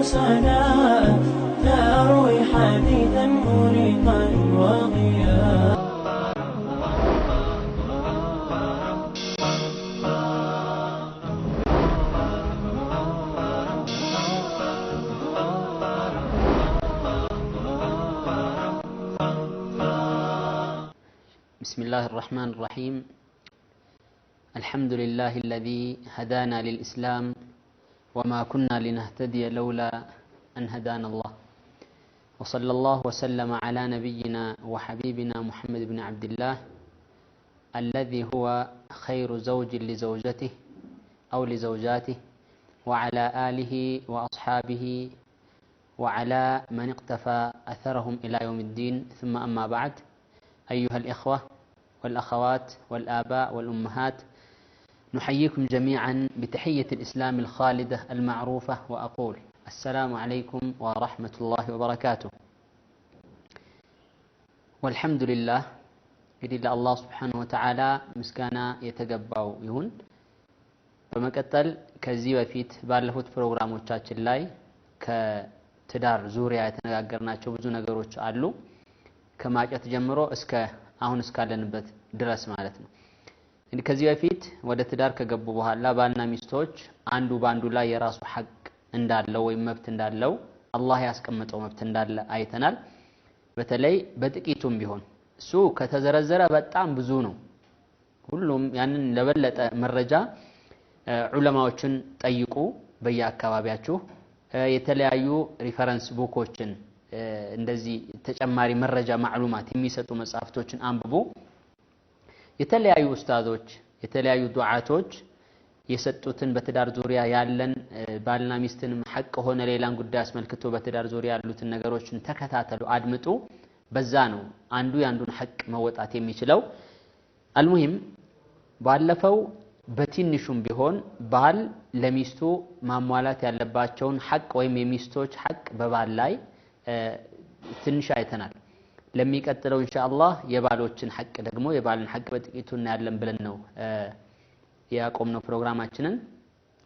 سناء تروي حديثا مريقا وضياء. بسم الله الرحمن الرحيم. الحمد لله الذي هدانا للإسلام وما كنا لنهتدي لولا أن هدانا الله، وصلى الله وسلم على نبينا وحبيبنا محمد بن عبد الله الذي هو خير زوج لزوجته أو لزوجاته، وعلى آله وأصحابه وعلى من اقتفى أثرهم إلى يوم الدين. ثم أما بعد، أيها الإخوة والأخوات والآباء والأمهات، نحييكم جميعا بتحية الإسلام الخالدة المعروفة، وأقول السلام عليكم ورحمة الله وبركاته. والحمد لله قد الله سبحانه وتعالى مسكانا يتقبعو يهون. በመቀጠል ከዚህ በፊት ባለፉት ፕሮግራሞቻችን ላይ ከትዳር ዙሪያ የተነጋገርናቸው ብዙ ነገሮች አሉ። ከማጨት ጀምሮ እስከ አሁን እስካለንበት ድረስ ማለት ነው። እንግዲህ ከዚህ በፊት ወደ ትዳር ከገቡ በኋላ ባልና ሚስቶች አንዱ ባንዱ ላይ የራሱ ሐቅ እንዳለው ወይም መብት እንዳለው አላህ ያስቀመጠው መብት እንዳለ አይተናል። በተለይ በጥቂቱም ቢሆን እሱ ከተዘረዘረ በጣም ብዙ ነው። ሁሉም ያንን ለበለጠ መረጃ ዑለማዎችን ጠይቁ። በየአካባቢያችሁ የተለያዩ ሪፈረንስ ቡኮችን እንደዚህ ተጨማሪ መረጃ ማዕሉማት የሚሰጡ መጽሐፍቶችን አንብቡ። የተለያዩ ኡስታዞች የተለያዩ ዱዓቶች የሰጡትን በትዳር ዙሪያ ያለን ባልና ሚስትንም ሐቅ ሆነ ሌላን ጉዳይ አስመልክቶ በትዳር ዙሪያ ያሉትን ነገሮችን ተከታተሉ፣ አድምጡ። በዛ ነው አንዱ ያንዱን ሐቅ መወጣት የሚችለው። አልሙሂም ባለፈው በትንሹም ቢሆን ባል ለሚስቱ ማሟላት ያለባቸውን ሐቅ ወይም የሚስቶች ሐቅ በባል ላይ ትንሽ አይተናል። ለሚቀጥለው ኢንሻአላህ የባሎችን ሐቅ ደግሞ የባልን ሐቅ በጥቂቱ እናያለን ብለን ነው ያቆምነው ፕሮግራማችንን።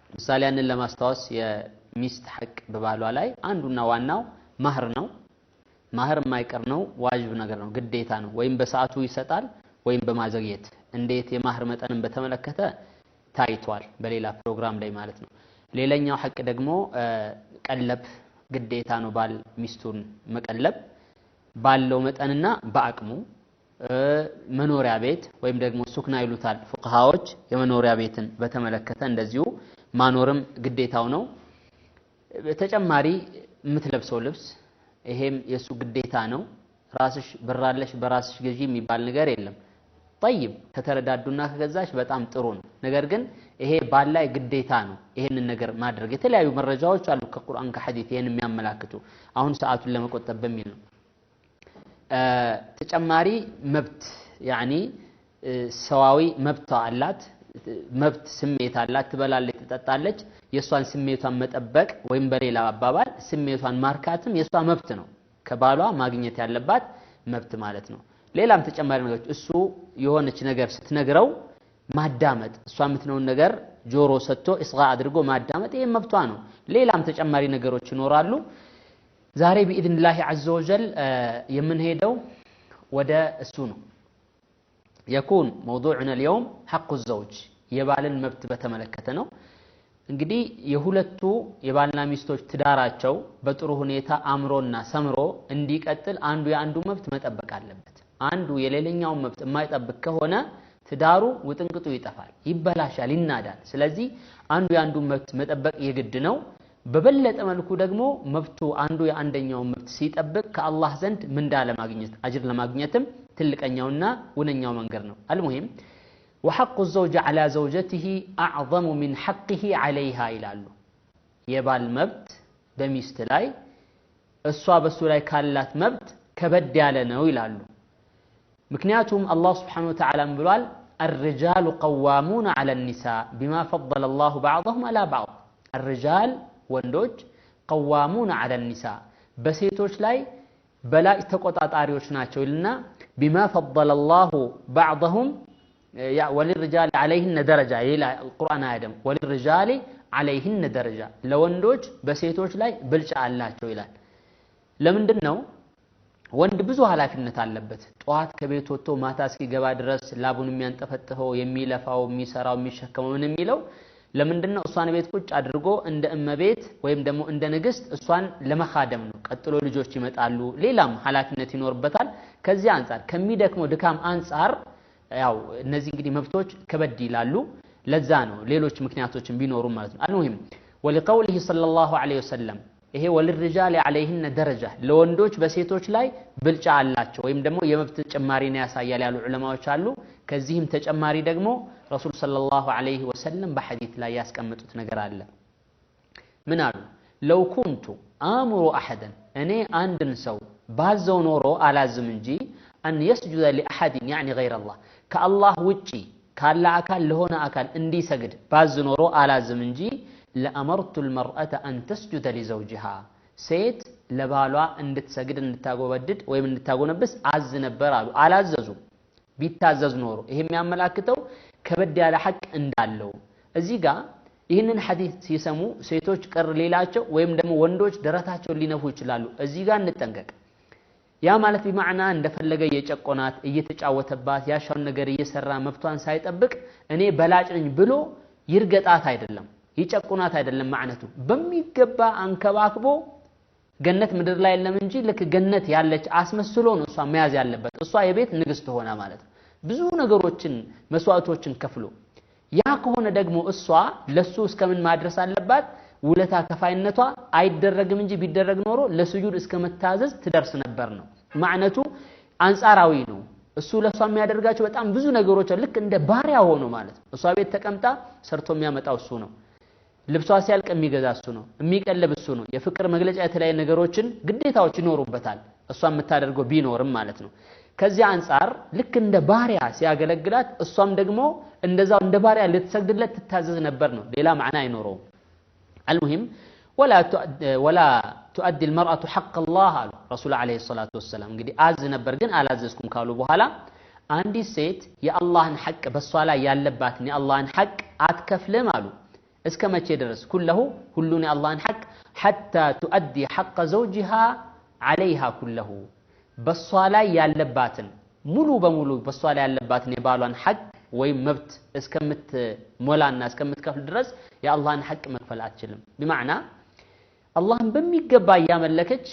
ምሳሌ ያንን ለማስታወስ የሚስት ሐቅ በባሏ ላይ አንዱና ዋናው ማህር ነው። ማህር የማይቀር ነው፣ ዋጅብ ነገር ነው፣ ግዴታ ነው። ወይም በሰዓቱ ይሰጣል ወይም በማዘግየት። እንዴት የማህር መጠንን በተመለከተ ታይቷል በሌላ ፕሮግራም ላይ ማለት ነው። ሌላኛው ሐቅ ደግሞ ቀለብ ግዴታ ነው። ባል ሚስቱን መቀለብ ባለው መጠንና በአቅሙ። መኖሪያ ቤት ወይም ደግሞ ሱክና ይሉታል ፉቅሃዎች የመኖሪያ ቤትን በተመለከተ እንደዚሁ ማኖርም ግዴታው ነው። በተጨማሪ የምትለብሰው ልብስ ይሄም የሱ ግዴታ ነው። ራስሽ ብራለሽ በራስሽ ገዢ የሚባል ነገር የለም። طيب ከተረዳዱና ከገዛሽ በጣም ጥሩ ነው። ነገር ግን ይሄ ባል ላይ ግዴታ ነው ይሄንን ነገር ማድረግ። የተለያዩ መረጃዎች አሉ ከቁርአን ከሐዲስ ይሄን የሚያመላክቱ። አሁን ሰዓቱን ለመቆጠብ በሚል ነው። ተጨማሪ መብት ያኒ ሰዋዊ መብት አላት። መብት ስሜት አላት። ትበላለች፣ ትጠጣለች። የሷን ስሜቷን መጠበቅ ወይም በሌላ አባባል ስሜቷን ማርካትም የሷ መብት ነው። ከባሏ ማግኘት ያለባት መብት ማለት ነው። ሌላም ተጨማሪ ነገሮች እሱ የሆነች ነገር ስትነግረው ማዳመጥ፣ እሷ የምትነውን ነገር ጆሮ ሰጥቶ እስጋ አድርጎ ማዳመጥ ይሄ መብቷ ነው። ሌላም ተጨማሪ ነገሮች ይኖራሉ። ዛሬ بإذن عز وجل የምንሄደው ወደ እሱ ነው። يكون موضوعنا اليوم حق الزوج የባልን መብት በተመለከተ ነው። እንግዲህ የሁለቱ የባልና ሚስቶች ትዳራቸው በጥሩ ሁኔታ አምሮና ሰምሮ እንዲቀጥል አንዱ የአንዱ መብት መጠበቅ አለበት። አንዱ የሌላኛው መብት የማይጠብቅ ከሆነ ትዳሩ ውጥንቅጡ ይጠፋል፣ ይበላሻል፣ ይናዳል። ስለዚህ አንዱ የአንዱ መብት መጠበቅ የግድ ነው። በበለጠ መልኩ ደግሞ መብቱ አንዱ የአንደኛው መብት ሲጠብቅ ከአላህ ዘንድ ምንዳ ለማግኘት አጅር ለማግኘትም ትልቀኛውና ወነኛው መንገድ ነው። አልሙሂም وحق الزوج على زوجته أعظم من حقه عليها ይላሉ። የባል መብት በሚስት ላይ እሷ በሱ ላይ ካላት መብት ከበድ ያለ ነው ይላሉ። ምክንያቱም አላህ Subhanahu Wa Ta'ala ብሏል الرجال قوامون على النساء بما فضل الله بعضهم على بعض. الرجال ወንዶች قوامون على النساء በሴቶች ላይ በላይ ተቆጣጣሪዎች ናቸው ይልና بما فضل الله بعضهم وللرجال عليهن درجة إلى القرآن آدم وللرجال عليهن درجة لوندوج بسيتوج لاي بلጫ አላቸው ይላል ለምንድነው ወንድ ብዙ ኃላፊነት አለበት ጧት ከቤት ወጥቶ ማታ እስኪገባ ድረስ ላቡን የሚያንጠፈጥፈው የሚለፋው የሚሰራው የሚሸከመው ምን የሚለው ለምንድነው እሷን ቤት ቁጭ አድርጎ እንደ እመቤት ወይም ደግሞ እንደ ንግስት እሷን ለመኻደም ነው ቀጥሎ ልጆች ይመጣሉ ሌላም ኃላፊነት ይኖርበታል ከዚህ አንፃር ከሚደክመው ድካም አንፃር ያው እነዚህ እንግዲህ መብቶች ከበድ ይላሉ ለዛ ነው ሌሎች ምክንያቶችን ቢኖሩ ማለት ነው አልሙሂም ወለቀውሊሂ ሰለላሁ ዐለይሂ ወሰለም ይሄ ወልርጃል عليهن درجه ለወንዶች በሴቶች ላይ ብልጫ አላቸው ወይም ደግሞ የመብት ጭማሪን ያሳያል ያሉ ዑለማዎች አሉ ከዚህም ተጨማሪ ደግሞ ረሱል ሰለላሁ ዐለይሂ ወሰለም በሐዲስ ላይ ያስቀመጡት ነገር አለ ምን አሉ لو كنت امر احدا እኔ አንድን ሰው ባዘው ኖሮ አላዝም እንጂ ان يسجد لاحد يعني غير الله ከአላህ ውጪ ካለ አካል ለሆነ አካል እንዲሰግድ ባዝ ኖሮ አላዝም እንጂ لأمرت المرأة أن تسجد لزوجها سيت لبالوا እንድትሰግድ እንድታጎበድድ ወይም እንድታጎነብስ አዝ ነበር አሉ አላዘዙ ቢታዘዝ ኖሮ ይሄ የሚያመላክተው ከበድ ያለ ሐቅ እንዳለው እዚህ ጋር ይህንን ሐዲስ ሲሰሙ ሴቶች ቅር ሌላቸው ወይም ደግሞ ወንዶች ደረታቸውን ሊነፉ ይችላሉ እዚህ ጋር እንጠንቀቅ ያ ማለት በማዕና እንደፈለገ እየጨቆናት እየተጫወተባት ያሻውን ነገር እየሰራ መብቷን ሳይጠብቅ እኔ በላጭ ነኝ ብሎ ይርገጣት አይደለም ይጨቁናት አይደለም ማዕነቱ በሚገባ አንከባክቦ ገነት ምድር ላይ የለም እንጂ ለክ ገነት ያለች አስመስሎ ነው እሷ መያዝ ያለበት እሷ የቤት ንግስት ሆና ማለት ብዙ ነገሮችን መስዋዕቶችን ከፍሎ ያ ከሆነ ደግሞ እሷ ለሱ እስከምን ማድረስ አለባት ውለታ ከፋይነቷ አይደረግም እንጂ ቢደረግ ኖሮ ለስጁድ እስከመታዘዝ ትደርስ ነበር ነው ማዕነቱ አንጻራዊ ነው እሱ ለሷ የሚያደርጋቸው በጣም ብዙ ነገሮች ልክ እንደ ባሪያ ሆኖ ማለት እሷ ቤት ተቀምጣ ሰርቶ የሚያመጣው እሱ ነው ልብሷ ሲያልቅ የሚገዛ እሱ ነው የሚቀልብ እሱ ነው የፍቅር መግለጫ የተለያየ ነገሮችን ግዴታዎች ይኖሩበታል እሷ የምታደርገው ቢኖርም ማለት ነው ከዚህ አንፃር ልክ እንደ ባሪያ ሲያገለግላት እሷም ደግሞ እንደዛው እንደ ባሪያ ልትሰግድለት ትታዘዝ ነበር ነው ሌላ ማዕና አይኖረው المهم ولا تؤدي المرأة حق الله على رسول عليه الصلاة والسلام እንግዲህ አዝ ነበር ግን አላዘዝኩም ካሉ በኋላ አንዲት ሴት የአላህን ሐቅ በሷ ላይ ያለባትን የአላህን ሐቅ አትከፍልም አሉ እስከ መቼ ድረስ ሁሉን የአላህን ሐቅ حتى تؤدي حق زوجها عليها كله በሷ ላይ ያለባትን ሙሉ በሙሉ በሷ ላይ ያለባትን የባሏን ሐቅ ወይ መብት እስከምትሞላና እስከምትከፍል ድረስ የአላህን ሐቅ መክፈል አትችልም بمعنى አላህን በሚገባ ያመለከች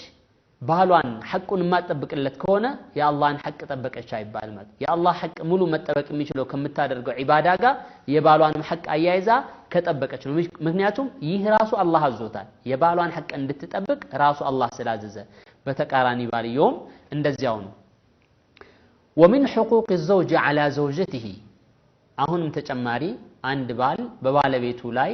ባሏን ሐቁን ማጠብቅለት ከሆነ የአላህን ሐቅ ጠበቀች አይባልም የአላህ ሐቅ ሙሉ መጠበቅ የሚችለው ከምታደርገው ዒባዳ ጋር የባሏንም ሐቅ አያይዛ ከጠበቀች ነው ምክንያቱም ይህ ራሱ አላህ አዞታል የባሏን ሐቅ እንድትጠብቅ ራሱ አላህ ስላዘዘ በተቃራኒ ባልየውም እንደዚያው ነው ومن حقوق الزوج على زوجته አሁንም ተጨማሪ አንድ ባል በባለቤቱ ላይ